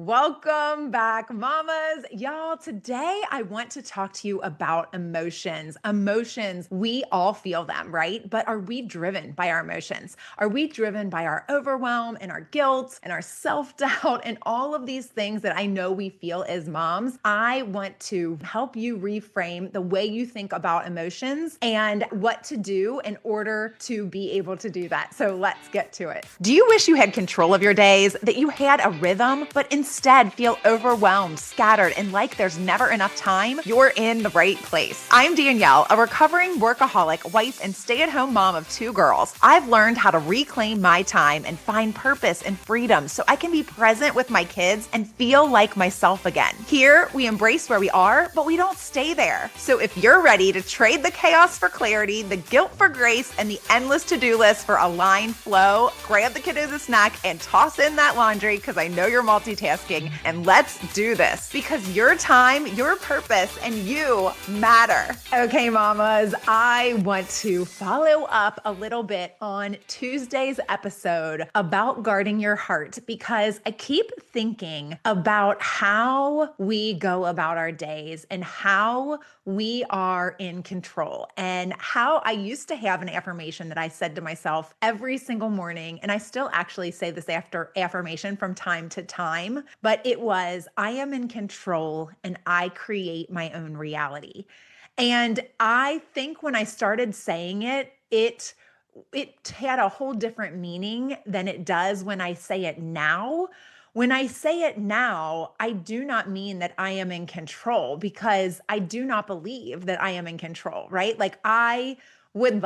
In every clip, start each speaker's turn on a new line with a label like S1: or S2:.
S1: Welcome back, mamas. Y'all, today I want to talk to you about emotions. Emotions, we all feel them, right? But are we driven by our emotions? Are we driven by our overwhelm and our guilt and our self doubt and all of these things that I know we feel as moms? I want to help you reframe the way you think about emotions and what to do in order to be able to do that. So let's get to it. Do you wish you had control of your days, that you had a rhythm, but instead feel overwhelmed, scattered, and like there's never enough time? You're in the right place. I'm Danielle, a recovering workaholic, wife, and stay-at-home mom of 2 girls. I've learned how to reclaim my time and find purpose and freedom so I can be present with my kids and feel like myself again. Here, we embrace where we are, but we don't stay there. So if you're ready to trade the chaos for clarity, the guilt for grace, and the endless to-do list for aligned flow, grab the kiddos a snack and toss in that laundry because I know you're multitasking, and let's do this because your time, your purpose, and you matter. Okay, mamas, I want to follow up a little bit on Tuesday's episode about guarding your heart because I keep thinking about how we go about our days and how we are in control and how I used to have an affirmation that I said to myself every single morning. And I still actually say this after affirmation from time to time, but it was, I am in control and I create my own reality. And I think when I started saying it, it had a whole different meaning than it does when I say it now. When I say it now, I do not mean that I am in control because I do not believe that I am in control, right? Like I am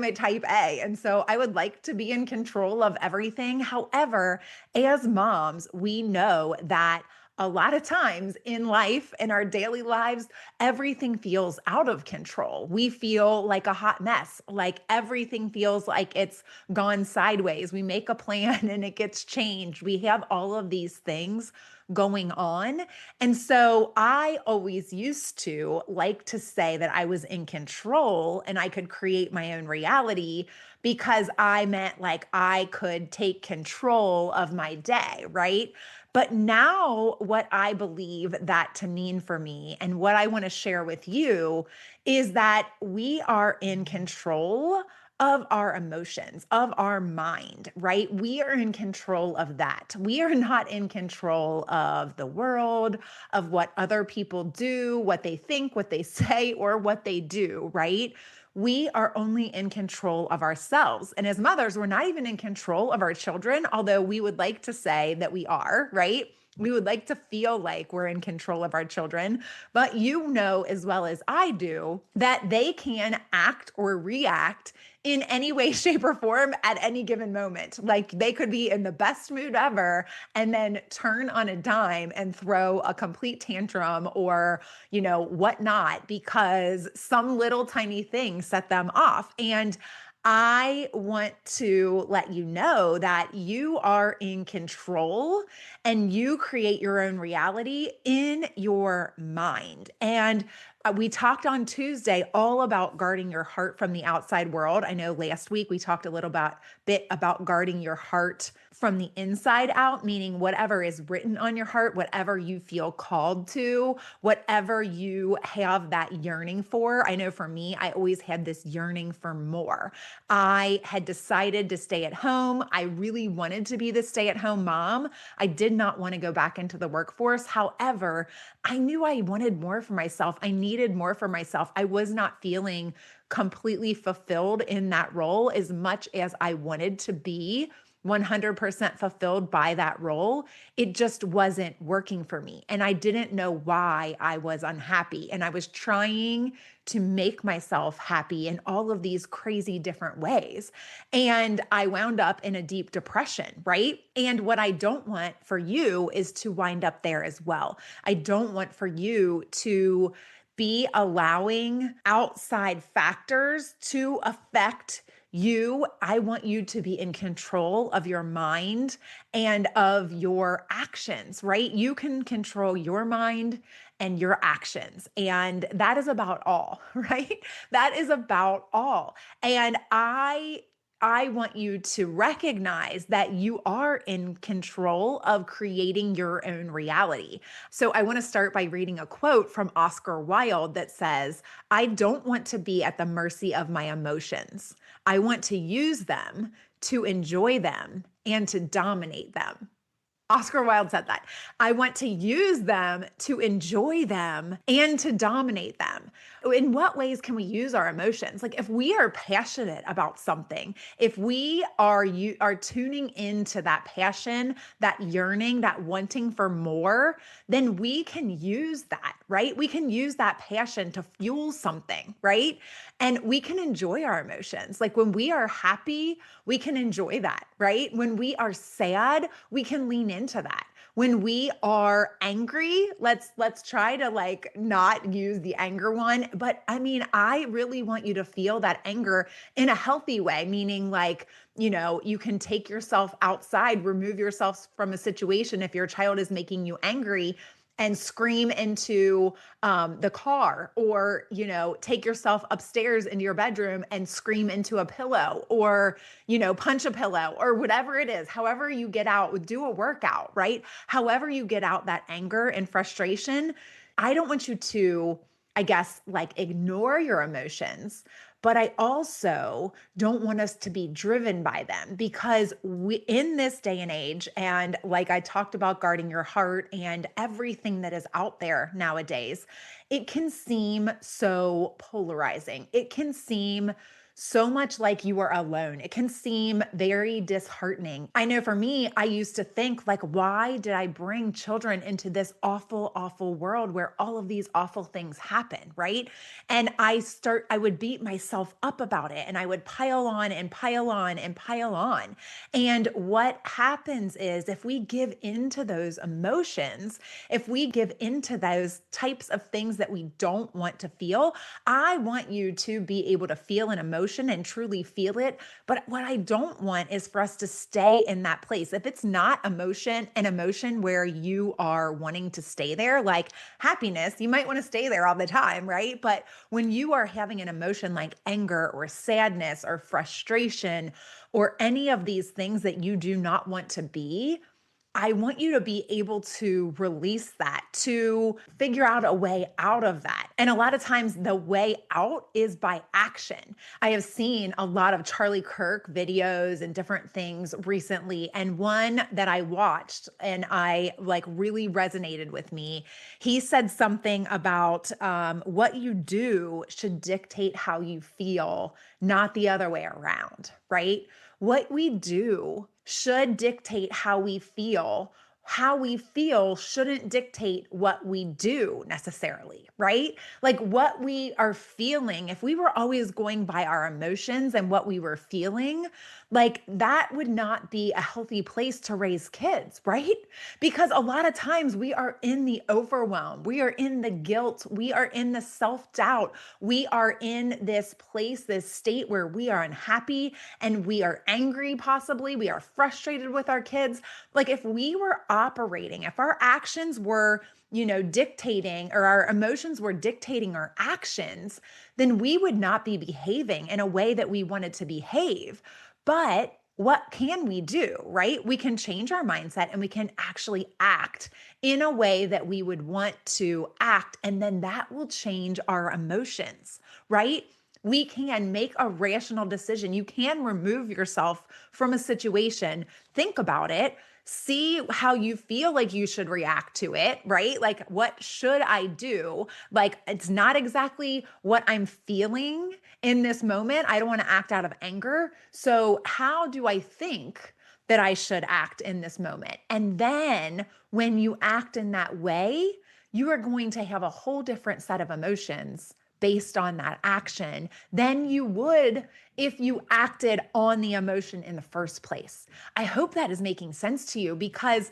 S1: a type A. And so I would like to be in control of everything. However, as moms, we know that a lot of times in life, in our daily lives, everything feels out of control. We feel like a hot mess, like everything feels like it's gone sideways. We make a plan and it gets changed. We have all of these things going on. And so I always used to like to say that I was in control and I could create my own reality because I meant like I could take control of my day, right? But now, what I believe that to mean for me and what I want to share with you is that we are in control of our emotions, of our mind, right? We are in control of that. We are not in control of the world, of what other people do, what they think, what they say, or what they do, right? We are only in control of ourselves. And as mothers, we're not even in control of our children, although we would like to say that we are, right? We would like to feel like we're in control of our children, but you know as well as I do that they can act or react in any way, shape, or form at any given moment. Like they could be in the best mood ever and then turn on a dime and throw a complete tantrum or, whatnot, because some little tiny thing set them off. And I want to let you know that you are in control and you create your own reality in your mind. And we talked on Tuesday all about guarding your heart from the outside world. I know last week we talked a little bit about guarding your heart from the inside out, meaning whatever is written on your heart, whatever you feel called to, whatever you have that yearning for. I know for me, I always had this yearning for more. I had decided to stay at home. I really wanted to be the stay-at-home mom. I did not want to go back into the workforce. However, I knew I wanted more for myself. I needed more for myself. I was not feeling completely fulfilled in that role as much as I wanted to be 100% fulfilled by that role. It just wasn't working for me. And I didn't know why I was unhappy. And I was trying to make myself happy in all of these crazy different ways. And I wound up in a deep depression, right? And what I don't want for you is to wind up there as well. I don't want for you to be allowing outside factors to affect you. I want you to be in control of your mind and of your actions, right? You can control your mind and your actions. And that is about all, right? That is about all. And I want you to recognize that you are in control of creating your own reality. So I want to start by reading a quote from Oscar Wilde that says, I don't want to be at the mercy of my emotions. I want to use them, to enjoy them, and to dominate them. Oscar Wilde said that. I want to use them to enjoy them and to dominate them. In what ways can we use our emotions? Like if we are passionate about something, if we are you are tuning into that passion, that yearning, that wanting for more, then we can use that, right? We can use that passion to fuel something, right? And we can enjoy our emotions. Like when we are happy, we can enjoy that, right? When we are sad, we can lean into that. When we are angry, let's try to like not use the anger one, but I mean, I really want you to feel that anger in a healthy way, meaning like, you can take yourself outside, remove yourself from a situation if your child is making you angry and scream into the car, or take yourself upstairs into your bedroom and scream into a pillow, or punch a pillow, or whatever it is. However you get out, do a workout, right? However you get out that anger and frustration. I don't want you to, I guess, like ignore your emotions, but I also don't want us to be driven by them, because we, in this day and age, and like I talked about guarding your heart and everything that is out there nowadays, it can seem so polarizing. It can seem so much like you are alone. It can seem very disheartening. I know for me, I used to think like, why did I bring children into this awful, awful world where all of these awful things happen, right? And I would beat myself up about it, and I would pile on and pile on and pile on. And what happens is if we give into those emotions, if we give into those types of things that we don't want to feel, I want you to be able to feel an emotion and truly feel it. But what I don't want is for us to stay in that place. If it's not an emotion where you are wanting to stay there, like happiness, you might want to stay there all the time, right? But when you are having an emotion like anger or sadness or frustration or any of these things that you do not want to be, I want you to be able to release that, to figure out a way out of that. And a lot of times the way out is by action. I have seen a lot of Charlie Kirk videos and different things recently. And one that I watched and I like really resonated with me, he said something about what you do should dictate how you feel, not the other way around, right? What we do should dictate how we feel. How we feel shouldn't dictate what we do necessarily, right? Like what we are feeling, if we were always going by our emotions and what we were feeling, like that would not be a healthy place to raise kids, right? Because a lot of times we are in the overwhelm, we are in the guilt, we are in the self doubt, we are in this place, this state where we are unhappy and we are angry, possibly, we are frustrated with our kids. Like if we were operating, if our actions were, dictating, or our emotions were dictating our actions, then we would not be behaving in a way that we wanted to behave. But what can we do, right? We can change our mindset and we can actually act in a way that we would want to act. And then that will change our emotions, right? We can make a rational decision. You can remove yourself from a situation, think about it, see how you feel like you should react to it, right? Like, what should I do? Like, it's not exactly what I'm feeling in this moment. I don't want to act out of anger. So, how do I think that I should act in this moment? And then when you act in that way, you are going to have a whole different set of emotions based on that action than you would if you acted on the emotion in the first place. I hope that is making sense to you, because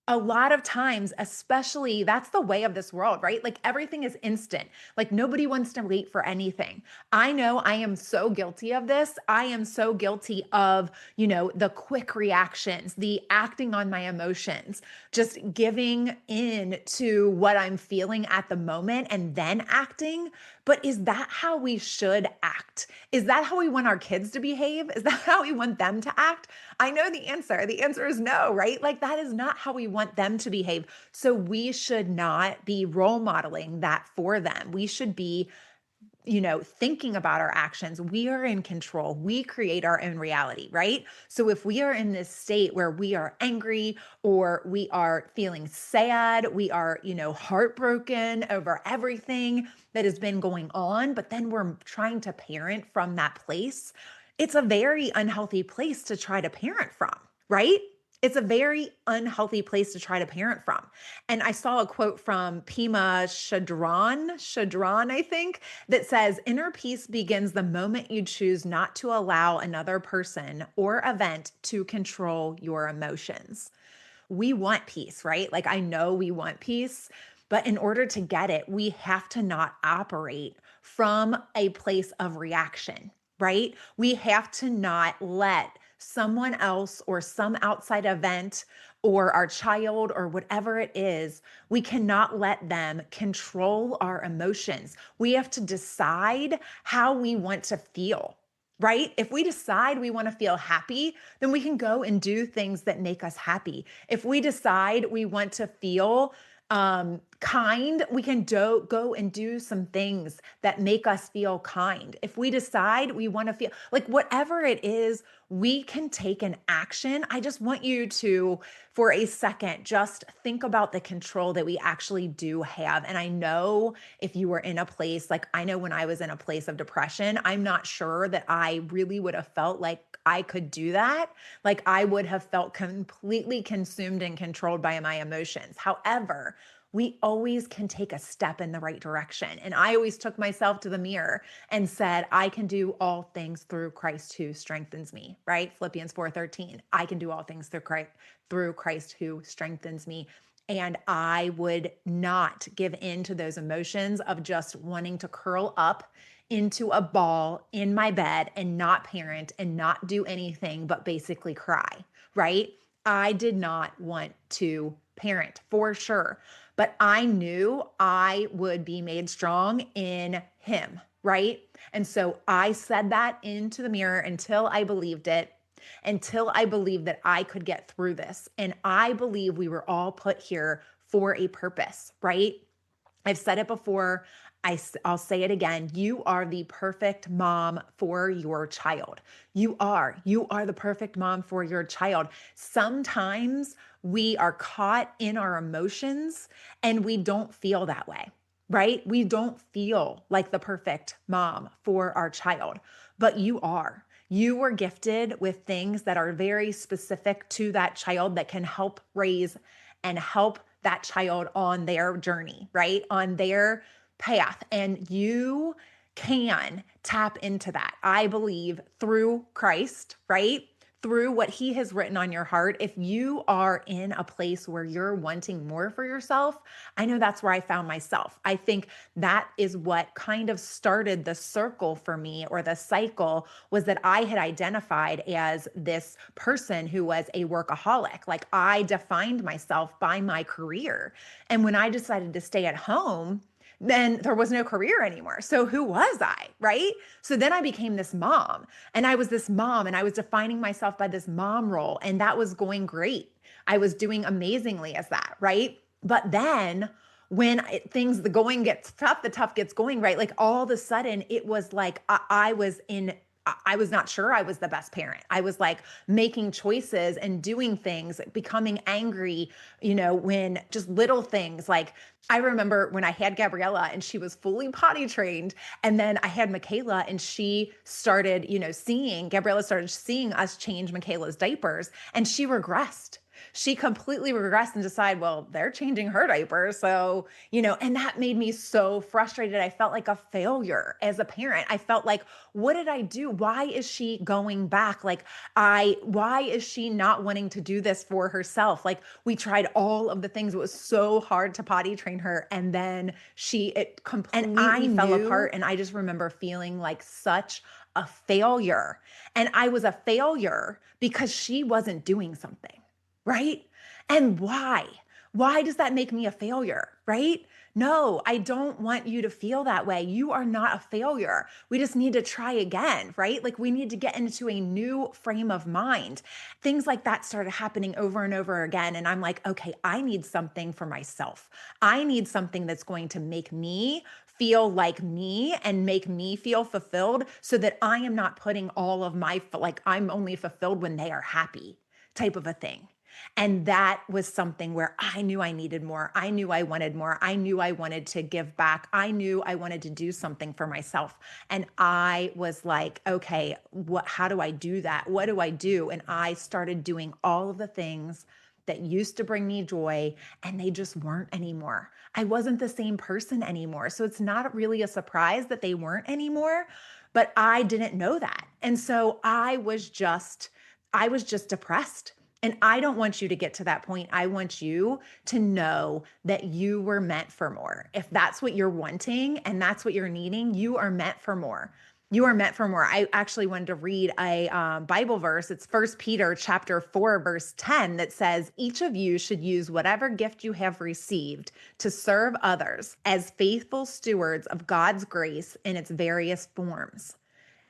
S1: A lot of times, especially that's the way of this world, right? Like everything is instant. Like nobody wants to wait for anything. I know I am so guilty of this. I am so guilty of, the quick reactions, the acting on my emotions, just giving in to what I'm feeling at the moment and then acting. But is that how we should act? Is that how we want our kids to behave? Is that how we want them to act? I know the answer. The answer is no, right? Like that is not how we want them to behave. So we should not be role modeling that for them. We should be, thinking about our actions. We are in control. We create our own reality, right? So if we are in this state where we are angry or we are feeling sad, we are, heartbroken over everything that has been going on, but then we're trying to parent from that place, it's a very unhealthy place to try to parent from, right? It's a very unhealthy place to try to parent from. And I saw a quote from Pima Chadron, I think, that says, inner peace begins the moment you choose not to allow another person or event to control your emotions. We want peace, right? Like I know we want peace, but in order to get it, we have to not operate from a place of reaction, right? We have to not let someone else or some outside event or our child or whatever it is, we cannot let them control our emotions. We have to decide how we want to feel, right? If we decide we want to feel happy, then we can go and do things that make us happy. If we decide we want to feel kind, we can go and do some things that make us feel kind. If we decide we want to feel like whatever it is, we can take an action. I just want you to, for a second, just think about the control that we actually do have. And I know if you were in a place, like I know when I was in a place of depression, I'm not sure that I really would have felt like I could do that. Like I would have felt completely consumed and controlled by my emotions. However, we always can take a step in the right direction. And I always took myself to the mirror and said, I can do all things through Christ who strengthens me, right? Philippians 4:13. I can do all things through Christ who strengthens me. And I would not give in to those emotions of just wanting to curl up into a ball in my bed and not parent and not do anything but basically cry, right? I did not want to parent for sure, but I knew I would be made strong in Him, right? And so I said that into the mirror until I believed it, until I believed that I could get through this. And I believe we were all put here for a purpose, right? I've said it before. I'll say it again. You are the perfect mom for your child. You are. You are the perfect mom for your child. Sometimes we are caught in our emotions and we don't feel that way, right? We don't feel like the perfect mom for our child, but you are. You were gifted with things that are very specific to that child that can help raise and help that child on their journey, right? On their path. And you can tap into that, I believe, through Christ, right? Through what He has written on your heart. If you are in a place where you're wanting more for yourself, I know that's where I found myself. I think that is what kind of started the circle for me, or the cycle, was that I had identified as this person who was a workaholic. Like I defined myself by my career. And when I decided to stay at home, then there was no career anymore. So who was I, right? So then I became this mom, and I was this mom, and I was defining myself by this mom role, and that was going great. I was doing amazingly as that, right? But then when the going gets tough, the tough gets going, right? Like all of a sudden it was like I was not sure I was the best parent. I was like making choices and doing things, becoming angry, when just little things like I remember when I had Gabriella and she was fully potty trained. And then I had Michaela and she started, Gabriella started seeing us change Michaela's diapers and she regressed. she completely regressed and decided, well, they're changing her diaper. So, and that made me so frustrated. I felt like a failure as a parent. I felt like, what did I do? Why is she going back? Like, why is she not wanting to do this for herself? Like, we tried all of the things. It was so hard to potty train her. And then it completely fell apart. And I just remember feeling like such a failure. And I was a failure because she wasn't doing something, right? And why? Why does that make me a failure, right? No, I don't want you to feel that way. You are not a failure. We just need to try again, right? Like we need to get into a new frame of mind. Things like that started happening over and over again. And I'm like, okay, I need something for myself. I need something that's going to make me feel like me and make me feel fulfilled so that I am not putting all of I'm only fulfilled when they are happy type of a thing. And that was something where I knew I needed more. I knew I wanted more. I knew I wanted to give back. I knew I wanted to do something for myself. And I was like, okay, how do I do that? What do I do? And I started doing all of the things that used to bring me joy, and they just weren't anymore. I wasn't the same person anymore. So it's not really a surprise that they weren't anymore, but I didn't know that. And so I was just depressed. And I don't want you to get to that point. I want you to know that you were meant for more. If that's what you're wanting and that's what you're needing, you are meant for more. You are meant for more. I actually wanted to read a Bible verse. It's 1 Peter chapter 4, verse 10 that says, each of you should use whatever gift you have received to serve others as faithful stewards of God's grace in its various forms.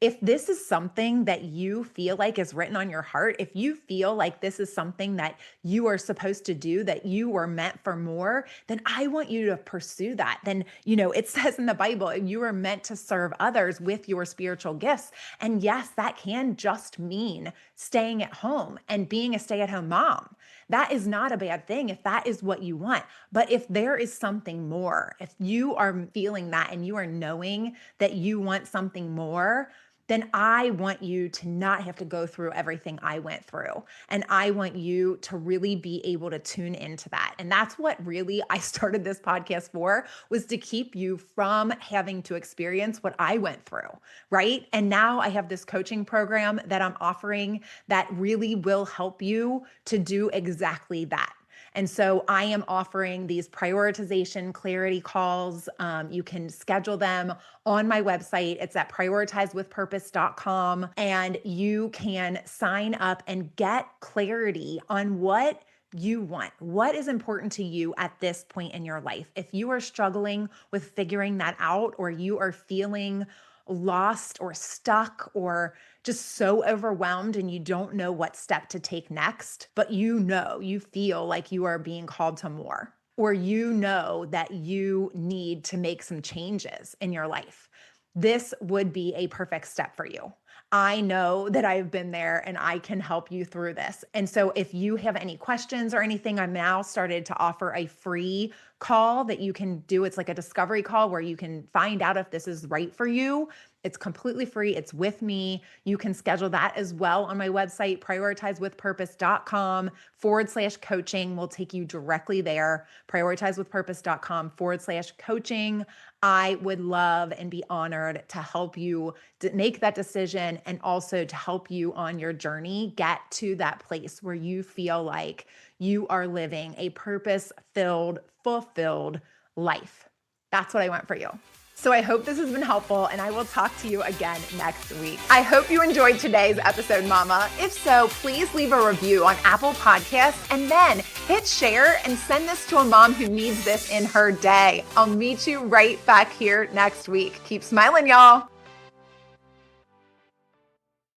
S1: If this is something that you feel like is written on your heart, if you feel like this is something that you are supposed to do, that you were meant for more, then I want you to pursue that. Then, it says in the Bible, you are meant to serve others with your spiritual gifts. And yes, that can just mean staying at home and being a stay-at-home mom. That is not a bad thing if that is what you want. But if there is something more, if you are feeling that and you are knowing that you want something more, then I want you to not have to go through everything I went through. And I want you to really be able to tune into that. And that's what really I started this podcast for, was to keep you from having to experience what I went through, right? And now I have this coaching program that I'm offering that really will help you to do exactly that. And so I am offering these prioritization clarity calls. You can schedule them on my website. It's at prioritizewithpurpose.com. And you can sign up and get clarity on what you want. What is important to you at this point in your life? If you are struggling with figuring that out, or you are feeling lost or stuck or just so overwhelmed and you don't know what step to take next, but you feel like you are being called to more, or that you need to make some changes in your life, this would be a perfect step for you. I know that I've been there and I can help you through this. And so if you have any questions or anything, I'm now started to offer a free call that you can do. It's like a discovery call where you can find out if this is right for you. It's completely free. It's with me. You can schedule that as well on my website, prioritizewithpurpose.com/coaching will take you directly there. Prioritizewithpurpose.com/coaching. I would love and be honored to help you to make that decision, and also to help you on your journey get to that place where you feel like you are living a purpose-filled, fulfilled life. That's what I want for you. So I hope this has been helpful, and I will talk to you again next week. I hope you enjoyed today's episode, Mama. If so, please leave a review on Apple Podcasts, and then hit share and send this to a mom who needs this in her day. I'll meet you right back here next week. Keep smiling, y'all.